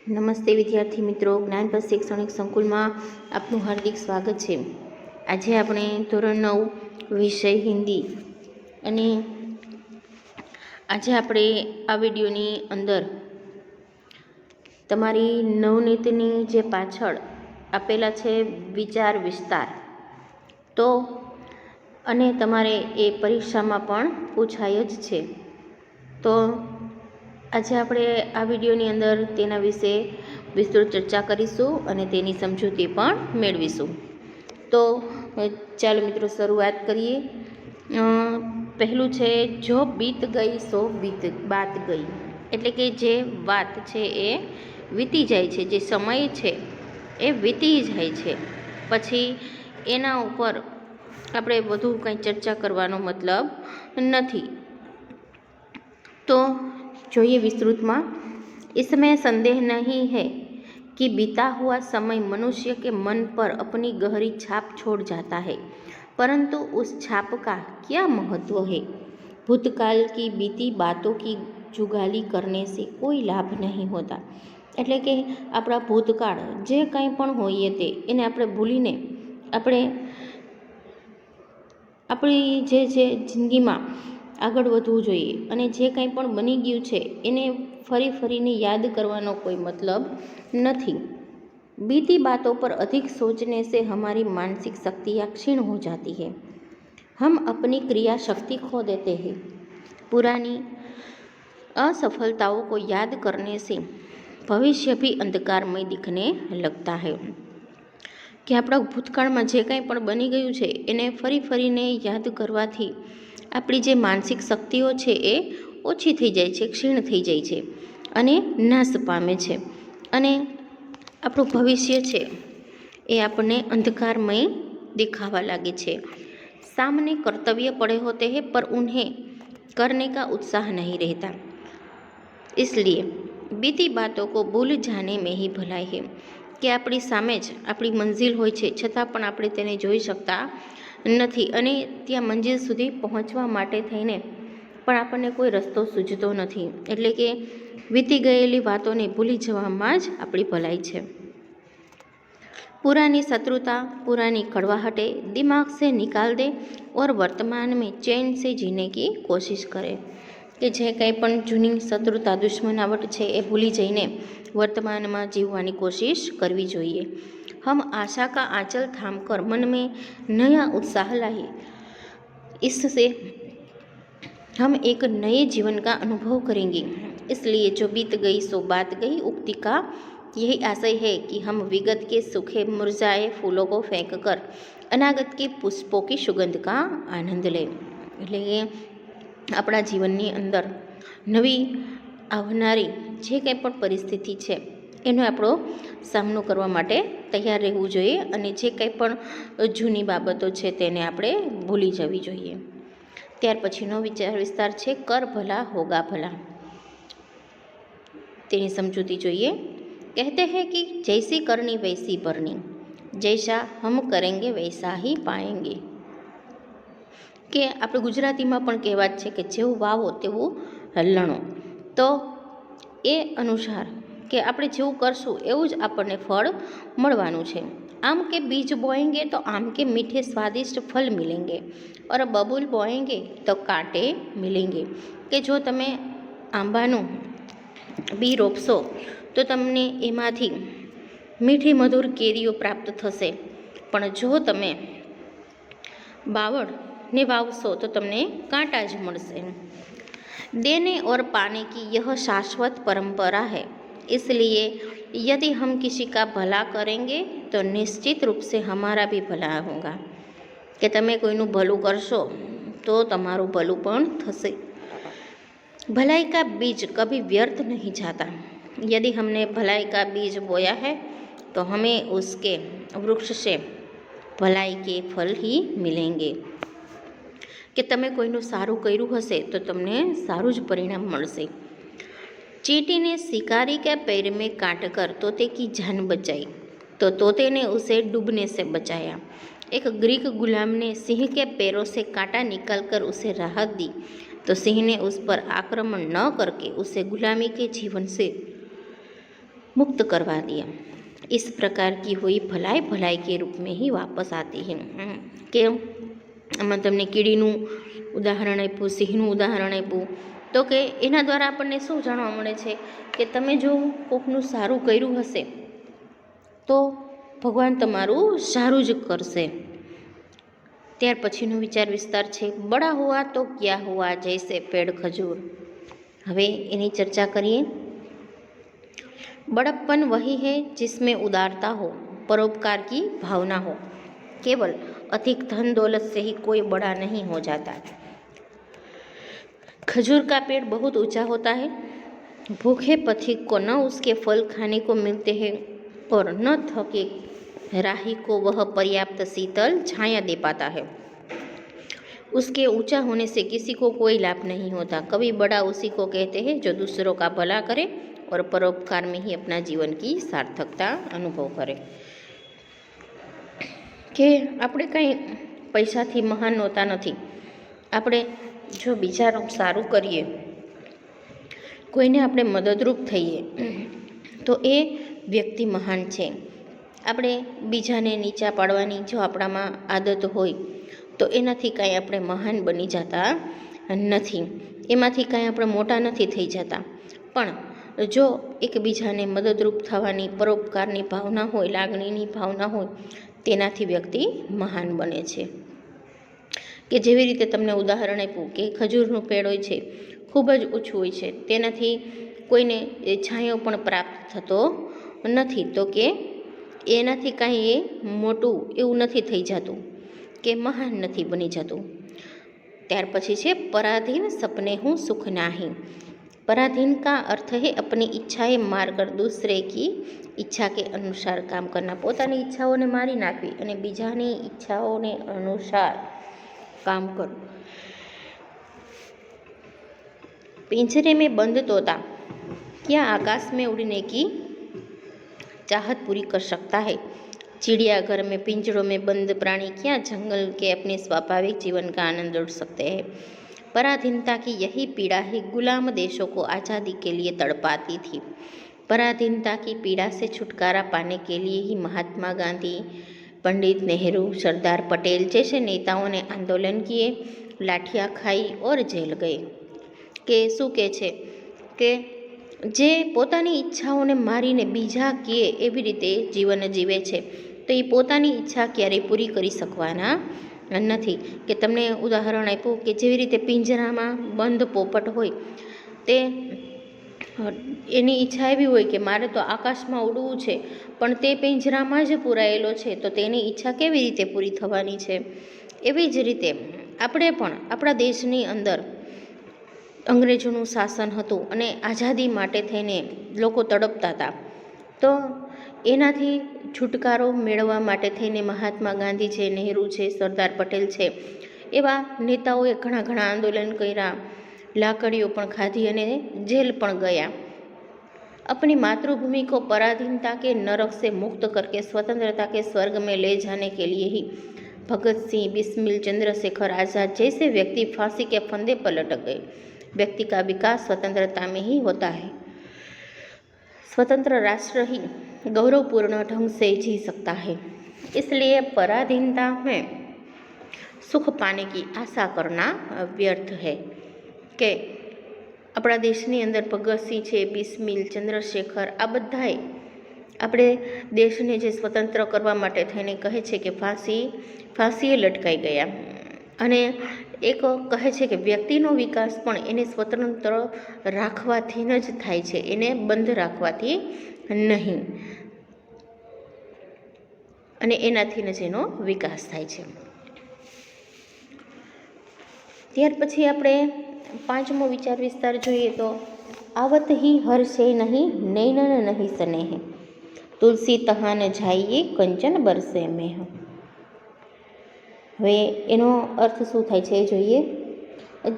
નમસ્તે વિદ્યાર્થી મિત્રો, જ્ઞાનપથ શૈક્ષણિક સંકુલમાં આપનું હાર્દિક સ્વાગત છે। આજે આપણે ધોરણ 9 વિષય હિન્દી અને આજે આપણે આ વિડીયોની અંદર તમારી નવનીતની જે પાછળ આપેલા છે વિચાર વિસ્તાર, તો અને તમારે એ પરીક્ષામાં પણ પૂછાય જ છે, તો આજે આપણે આ વિડીયોની અંદર તેના વિશે વિસ્તૃત ચર્ચા કરીશું અને તેની સમજૂતી પણ મેળવીશું। તો ચાલો મિત્રો શરૂઆત કરીએ। પહેલું છે જો બીત ગઈ સો બાત ગઈ, એટલે કે જે વાત છે એ વીતી જાય છે, જે સમય છે એ વીતી જાય છે, પછી એના ઉપર આપણે વધુ કંઈ ચર્ચા કરવાનો મતલબ નથી। તો જોઈએ વિस्तृत। इसमें संदेह नहीं है कि बीता हुआ समय मनुष्य के मन पर अपनी गहरी छाप छोड़ जाता है, परंतु उस छाप का क्या महत्व है। भूतकाल की बीती बातों की जुगाली करने से कोई लाभ नहीं होता। એટલે કે આપણા ભૂતકાળ જે કંઈ પણ હોઈએ તે એને આપણે ભૂલીને આપણે આપણી જે જિંદગીમાં આગળ વધવું જોઈએ, અને જે કંઈ પણ બની ગયું છે એને ફરીને याद करवानो कोई मतलब नहीं। बीती बातों पर अधिक सोचने से हमारी मानसिक शक्तियाँ क्षीण हो जाती है, हम अपनी क्रिया शक्ति खो देते हैं। पुरानी असफलताओं को याद करने से भविष्य भी अंधकारमय दिखने लगता है। कि આપણા ભૂતકાળમાં જે કંઈ પણ બની ગયું છે એને ફરીને યાદ કરવાથી આપણી જે માનસિક શક્તિઓ છે એ ઓછી થઈ જાય છે, ક્ષીણ થઈ જાય છે અને નાશ પામે છે, અને આપણું ભવિષ્ય છે એ આપણને અંધकारमय दिखावा लागे છે। सामने कर्तव्य पड़े होते हैं पर उन्हें करने का उत्साह नहीं रहता, इसलिए बीती बातों को भूल जाने में ही भलाई है। કે આપણી સામે જ આપણી મંજિલ હોય છે, છતાં પણ આપણે તેને જોઈ શકતા નથી, અને ત્યાં મંજિલ સુધી પહોંચવા માટે થઈને પણ આપણને કોઈ રસ્તો સૂઝતો નથી। એટલે કે વીતી ગયેલી વાતોને ભૂલી જવામાં જ આપણી ભલાઈ છે। पुरानी शत्रुता पुरानी कड़वाहटें दिमाग से निकाल दे और वर्तमान में चैन से जीने की कोशिश करे। કે જે કંઈ પણ જૂની શત્રુતા દુશ્મનાવટ છે એ ભૂલી જઈને વર્તમાનમાં જીવવાની કોશિશ કરવી જોઈએ। हम आशा का आंचल थामकर मन में नया उत्साह लाए, इससे हम एक नए जीवन का अनुभव करेंगे। इसलिए जो बीत गई सो बात गई उक्ति का यही आशय है कि हम विगत के सूखे मुरझाए फूलों को फेंक कर अनागत के पुष्पों की सुगंध का आनंद लें। એટલે કે આપણા જીવનની અંદર નવી આવનારી જે કંઈ પણ પરિસ્થિતિ છે એનો આપણો સામનો કરવા માટે તૈયાર રહેવું જોઈએ, અને જે કંઈ પણ જૂની બાબતો છે તેને આપણે ભૂલી જવી જોઈએ। ત્યાર પછીનો વિચાર વિસ્તાર છે કર ભલા હોગા ભલા, તેની સમજૂતી જોઈએ। कहते हैं कि जैसी करनी वैसी भरनी, जैसा हम करेंगे वैसा ही पाएंगे। કે આપણે ગુજરાતીમાં પણ કહેવત છે કે જેવું વાવો તેવું લણો, તો એ અનુસાર કે આપણે જેવું કરશું એવું જ આપણને ફળ મળવાનું છે। આમ કે बीज बोएंगे तो आम के मीठे स्वादिष्ट फल मिलेंगे और बबूल बोएंगे तो कांटे मिलेंगे। કે જો તમે આંબાનું બી રોપશો તો તમને એમાંથી મીઠી મધુર કેરીઓ પ્રાપ્ત થશે, પણ જો તમે બાવળને વાવશો તો તમને કાંટા જ મળશે। देने और पाने की यह शाश्वत परंपरा है, इसलिए यदि हम किसी का भला करेंगे तो निश्चित रूप से हमारा भी भला होगा। કે તમે કોઈનું ભલું કરશો તો તમારું ભલું પણ થશે। भलाई का बीज कभी व्यर्थ नहीं जाता, यदि हमने भलाई का बीज बोया है तो हमें उसके वृक्ष से भलाई के फल ही मिलेंगे। કે તમે કોઈનું સારું કર્યું હશે તો તમને સારું જ પરિણામ મળશે। चींटी ने शिकारी के पैर में काट कर तोते की जान बचाई तो तोते ने उसे डूबने से बचाया। एक ग्रीक गुलाम ने सिंह के पैरों से कांटा निकालकर उसे राहत दी तो सिंह ने उस पर आक्रमण न करके उसे गुलामी के जीवन से मुक्त करवा दिया। इस प्रकार की हुई भलाई भलाई के रूप में ही वापस आती है। કે આમાં તમને કીડીનું ઉદાહરણ આપ્યું, સિંહનું ઉદાહરણ આપ્યું, તો કે એના દ્વારા આપણને શું જાણવા મળે છે કે તમે જો કોકનું સારું કર્યું હશે તો ભગવાન તમારું સારું જ કરશે। ત્યાર પછીનો વિચાર વિસ્તાર છે, બડા હુઆ તો ક્યા હુઆ જૈસે પેડ ખજૂર। હવે એની ચર્ચા કરીએ। बड़प्पन वही है जिसमें उदारता हो, परोपकार की भावना हो। केवल अधिक धन दौलत से ही कोई बड़ा नहीं हो जाता। खजूर का पेड़ बहुत ऊंचा होता है, भूखे पथिक को न उसके फल खाने को मिलते हैं और न थके राही को वह पर्याप्त शीतल छाया दे पाता है। उसके ऊंचा होने से किसी को कोई लाभ नहीं होता। कभी बड़ा उसी को कहते हैं जो दूसरों का भला करे और परोपकार में ही अपना जीवन की सार्थकता अनुभव करे। કે આપણે કંઈ પૈસાથી મહાન હોતા નથી। આપણે જો બીજાનું સારું કરીએ, કોઈને આપણે મદદરૂપ થઈએ તો એ વ્યક્તિ મહાન છે। આપણે બીજાને નીચા પાડવાની જો આપણામાં આદત હોય તો એનાથી કાંઈ આપણે મહાન બની જતા નથી, એમાંથી કાંઈ આપણે મોટા નથી થઈ જતા। પણ જો એકબીજાને મદદરૂપ થવાની પરોપકારની ભાવના હોય, લાગણીની ભાવના હોય, તેનાથી વ્યક્તિ મહાન બને છે। કે જેવી રીતે તમને ઉદાહરણ આપ્યું કે ખજૂરનું પેડ હોય છે, ખૂબ જ ઊંચું હોય છે, તેનાથી કોઈને છાંયો પણ પ્રાપ્ત થતો નથી, તો કે એનાથી કાંઈ એ મોટું એવું નથી થઈ જતું, કે મહાન નથી બની જતું। ત્યાર પછી છે પરાધીન સપને હું સુખ નાહી। पराधीन का अर्थ है अपनी इच्छाएं मारकर दूसरे की इच्छा के अनुसार काम करना। પોતાની ઈચ્છાઓને મારી નાખવી અને બીજાની ઈચ્છાઓને અનુસાર काम करो। पिंजरे में बंद तोता क्या आकाश में उड़ने की चाहत पूरी कर सकता है? चिड़ियाघर में पिंजरों में बंद प्राणी क्या जंगल के अपने स्वाभाविक जीवन का आनंद उड़ सकते हैं? पराधीनता की यही पीड़ा ही गुलाम देशों को आज़ादी के लिए तड़पाती थी। पराधीनता की पीड़ा से छुटकारा पाने के लिए ही महात्मा गांधी, पंडित नेहरू, सरदार पटेल जैसे नेताओं ने आंदोलन किए, लाठियाँ खाई और जेल गए। કે શું કહે છે કે જે પોતાની ઈચ્છાઓને મારીને બીજા કહે એવી રીતે જીવન જીવે છે તો એ પોતાની ઈચ્છા ક્યારેય પૂરી કરી શકવાના નથી। કે તમને ઉદાહરણ આપ્યું કે જેવી રીતે પિંજરામાં બંધ પોપટ હોય, તે એની ઈચ્છા એવી હોય કે મારે તો આકાશમાં ઉડવું છે, પણ તે પિંજરામાં જ પૂરાયેલો છે, તો તેની ઈચ્છા કેવી રીતે પૂરી થવાની છે? એવી જ રીતે આપણે પણ આપણા દેશની અંદર અંગ્રેજોનું શાસન હતું અને આઝાદી માટે થઈને લોકો તડપતા હતા, તો એનાથી છુટકારો મેળવવા માટે થઈને મહાત્મા ગાંધી છે, નહેરુ છે, સરદાર પટેલ છે, એવા નેતાઓએ ઘણા ઘણા આંદોલન કર્યા, લાકડીઓ પણ ખાધી અને જેલ પણ ગયા। अपनी मातृभूमि को पराधीनता के नरक से मुक्त करके स्वतंत्रता के स्वर्ग में ले जाने के लिए ही भगत सिंह, बिस्मिल, चंद्रशेखर आज़ाद जैसे व्यक्ति फांसी के फंदे पर लटक गए। व्यक्ति का विकास स्वतंत्रता में ही होता है। स्वतंत्र राष्ट्र ही गौरवपूर्ण ढंग से जी सकता है। इसलिए पराधीनता में सुख पाने की आशा करना व्यर्थ है। કે આપણા દેશની અંદર ભગતસિંહ છે, બિસ્મિલ, ચંદ્રશેખર, આ બધાએ આપણે દેશને જે સ્વતંત્ર કરવા માટે થઈને કહે છે કે ફાંસીએ લટકાઈ ગયા, અને એક કહે છે કે વ્યક્તિનો વિકાસ પણ એને સ્વતંત્ર રાખવાથી જ થાય છે, એને બંધ રાખવાથી નહીં, અને એનાથી જ એનો વિકાસ થાય છે। ત્યાર પછી આપણે પાંચમો વિચાર વિસ્તાર જોઈએ તો आवत ही हर्षे नहीं नैनन नहीं स्नेह, तुलसी तहान जाइए कंचन बरसे में। હવે એનો અર્થ શું થાય છે એ જોઈએ।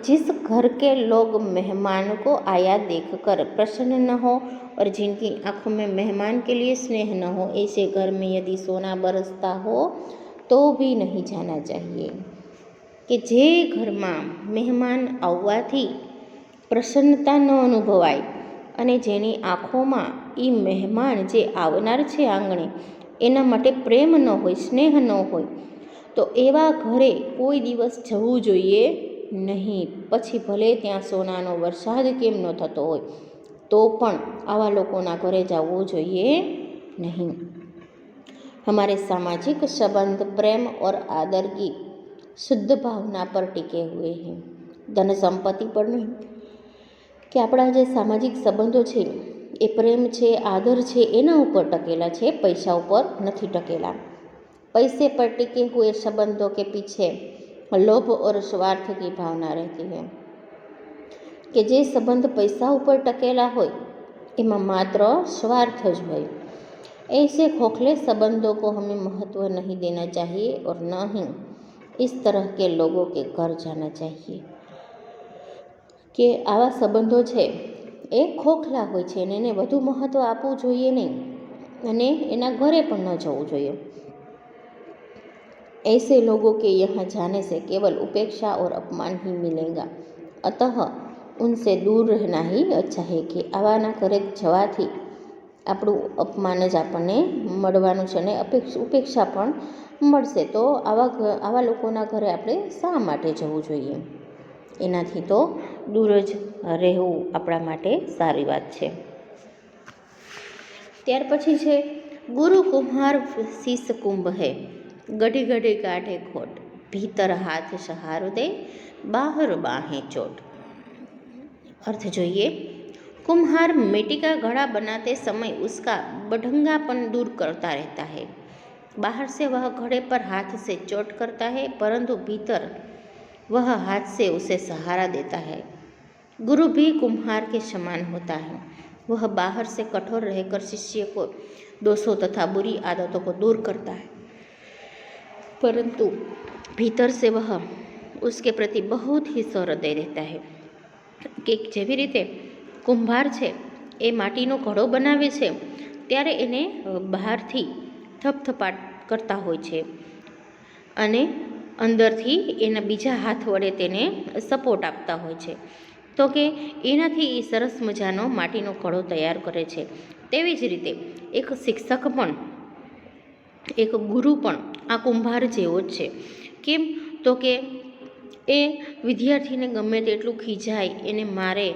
जिस घर के लोग मेहमान को आया देखकर प्रसन्न न हो और जिनकी आंखों में मेहमान के लिए स्नेह न हो, ऐसे घर में यदि सोना बरसता हो तो भी नहीं जाना चाहिए। કે જે ઘરમાં મહેમાન આવવાથી પ્રસન્નતા ન અનુભવાય અને જેની આંખોમાં એ મહેમાન જે આવનાર છે આંગણે એના માટે પ્રેમ ન હોય, સ્નેહ ન હોય, તો એવા ઘરે કોઈ દિવસ જવું જોઈએ નહીં. પછી ભલે ત્યાં સોનાનો વરસાદ કેમ ન થતો હોય તો પણ આવા લોકોના ઘરે જવું જોઈએ नहीं। हमारे सामाजिक संबंध प्रेम और आदर की शुद्ध भावना पर टिके हुए हैं, धन संपत्ति पर नहीं। कि આપણા જે સામાજિક સંબંધો છે એ પ્રેમ છે, આદર છે, એના ઉપર ટકેલા છે, પૈસા ઉપર નથી ટકેલા। पैसे पर टिके हुए संबंधों के पीछे लोभ और स्वार्थ की भावना रहती है। कि જે સંબંધ પૈસા ઉપર ટકેલા હોય એમાં માત્ર સ્વાર્થ જ હોય। ऐसे खोखले संबंधों को हमें महत्व नहीं देना चाहिए और न ही इस तरह के लोगों के घर जाना चाहिए। કે આવા સંબંધો છે એ ખોખલા હોય છે અને એને વધુ મહત્ત્વ આપવું જોઈએ નહીં અને એના ઘરે પણ ન જવું જોઈએ। ऐसे लोगों के यहाँ जाने से केवल उपेक्षा और अपमान ही मिलेगा, अतः उनसे दूर रहना ही अच्छा है। कि આવાના ઘરે જવાથી આપણું અપમાન જ આપણને મળવાનું છે અને ઉપેક્ષા પણ મળશે, તો આવા લોકોના ઘરે આપણે શા માટે જવું જોઈએ? એનાથી તો દૂર જ રહેવું આપણા માટે સારી વાત છે। ત્યાર પછી છે ગુરુ કુમ્હાર શીશ કુંભ હૈ, ગઢી ગઢી કાઢે ખોટ, ભીતર હાથ સહારો દે, બાહર બાહે ચોટ। अर्थ જોઈએ। कुम्हार मिट्टी का घड़ा बनाते समय उसका बढ़ंगापन दूर करता रहता है। बाहर से वह घड़े पर हाथ से चोट करता है, परंतु भीतर वह हाथ से उसे सहारा देता है। गुरु भी कुम्हार के समान होता है। वह बाहर से कठोर रहकर शिष्य को दोषों तथा बुरी आदतों को दूर करता है, परंतु भीतर से वह उसके प्रति बहुत ही सहृदय रहता है। કે જેવી રીતે કુંભાર છે એ માટીનો ઘડો બનાવે છે ત્યારે એને બહારથી થપથપાટ કરતા હોય છે અને અંદરથી એના બીજા હાથ વડે તેને સપોર્ટ આપતા હોય છે, તો કે એનાથી એ સરસ મજાનો માટીનો ઘડો તૈયાર કરે છે। તેવી જ રીતે એક શિક્ષક પણ, એક ગુરુ પણ આ કુંભાર જેવો જ છે। કેમ તો કે એ વિદ્યાર્થીને ગમે તેટલું ખીજાય, એને મારે,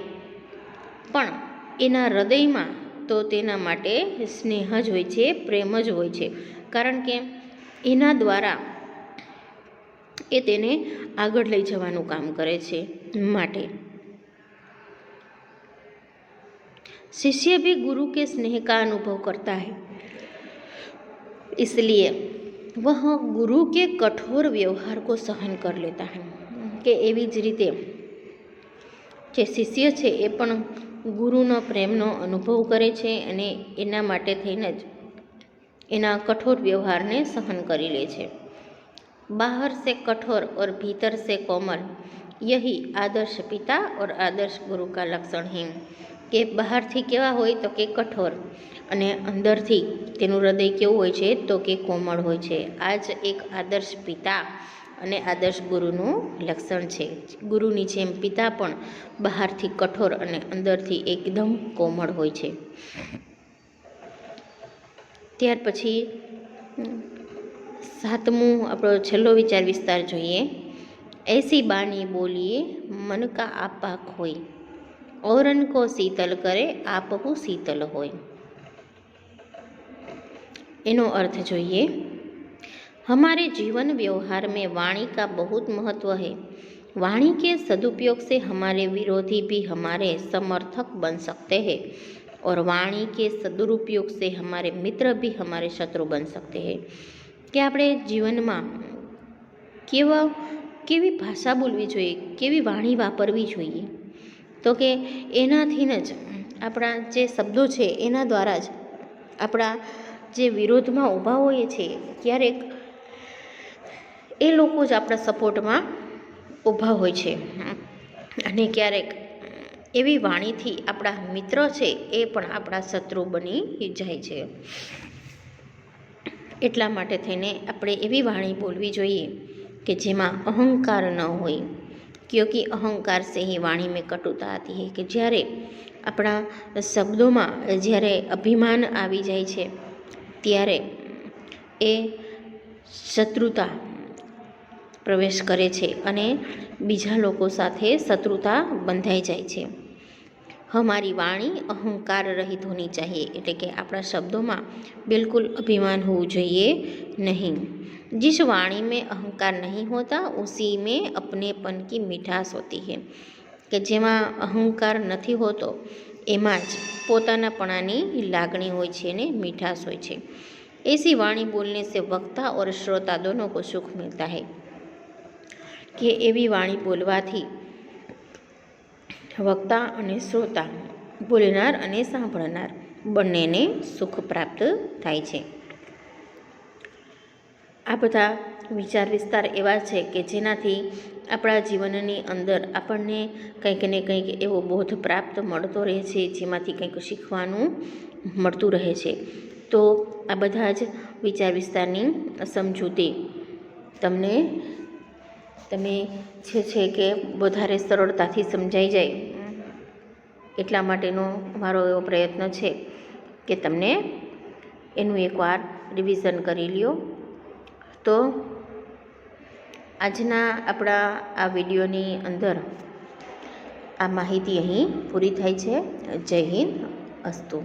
પણ એના હૃદયમાં તો તેના માટે સ્નેહ જ હોય છે, પ્રેમ જ હોય છે, કારણ કે એના દ્વારા એ તેને આગળ લઈ જવાનું કામ કરે છે। માટે शिष्य भी गुरु के स्नेह का अनुभव करता है, इसलिए वह गुरु के कठोर व्यवहार को सहन कर लेता है। કે એવી જ રીતે જે શિષ્ય છે એ પણ ગુરુનો પ્રેમનો અનુભવ કરે છે અને એના માટે થઈને જ એના કઠોર વ્યવહારને સહન કરી લે છે। बाहर से कठोर और भीतर से कोमल, यही आदर्श पिता और आदर्श गुरु का लक्षण है। કે બહારથી કેવા હોય તો કે કઠોર અને અંદરથી તેનું હૃદય કેવું હોય છે તો કે કોમળ હોય છે। આ જ એક આદર્શ પિતા અને આદર્શ ગુરુનું લક્ષણ છે। ગુરુની જેમ પિતા પણ બહારથી કઠોર અને અંદરથી એકદમ કોમળ હોય છે। ત્યાર પછી 7મું આપણો છેલ્લો વિચાર વિસ્તાર જોઈએ। ऐसी बानी बोलिए मन का आपा खोई, औरन को शीतल करे आपहु शीतल होय। એનો અર્થ જોઈએ। हमारे जीवन व्यवहार में वाणी का बहुत महत्व है। वाणी के सदुपयोग से हमारे विरोधी भी हमारे समर्थक बन सकते हैं और वाणी के सदुपयोग से हमारे मित्र भी हमारे शत्रु बन सकते हैं। કે આપણે જીવનમાં કેવી ભાષા બોલવી જોઈએ, કેવી વાણી વાપરવી જોઈએ, તો કે એનાથી જ આપણા જે શબ્દો છે એના દ્વારા જ આપણા જે વિરોધમાં ઊભા હોઈએ છીએ ક્યારેક એ લોકો જ આપણા સપોર્ટમાં ઊભા હોય છે અને ક્યારેક એવી વાણીથી આપણા મિત્ર છે એ પણ આપણા શત્રુ બની જાય છે। એટલા માટે થઈને આપણે એવી વાણી બોલવી જોઈએ કે જેમાં અહંકાર ન હોય। क्योंकि अहंकार से ही वाणी में कटुता आती है। कि જ્યારે આપણા શબ્દોમાં જ્યારે અભિમાન આવી જાય છે ત્યારે એ શત્રુતા પ્રવેશ કરે છે અને બીજા લોકો સાથે શત્રુતા બંધાઈ જાય છે. हमारी वाणी अहंकार रहित होनी चाहिए, એટલે કે આપણા શબ્દોમાં બિલકુલ અભિમાન હોવું જોઈએ નહીં. जिस वाणी में अहंकार नहीं होता उसी में अपनेपन की मिठास होती है, કે જેમાં અહંકાર નથી હોતો એમાં જ પોતાનાપણાની લાગણી હોય છે ને મીઠાશ હોય છે. ऐसी वाणी बोलने से वक्ता और श्रोता दोनों को सुख मिलता है, કે એવી વાણી બોલવાથી વક્તા અને શ્રોતા, બોલનાર અને સાંભળનાર બંનેને સુખ પ્રાપ્ત થાય છે. આ બધા વિચાર વિસ્તાર એવા છે કે જેનાથી આપણા જીવનની અંદર આપણને કંઈક ને કંઈક એવો બોધ પ્રાપ્ત મળતો રહે છે, જેમાંથી કંઈક શીખવાનું મળતું રહે છે. તો આ બધા જ વિચાર વિસ્તારની સમજૂતી તમે છે કે વધારે સરળતાથી સમજાઈ જાય એટલા માટેનો મારો એવો પ્રયત્ન છે કે તમને એનું એકવાર રિવિઝન કરી લ્યો. તો આજના આપણા આ વિડીયોની અંદર આ માહિતી અહીં પૂરી થાય છે. જય હિન્દ, અસ્તુ.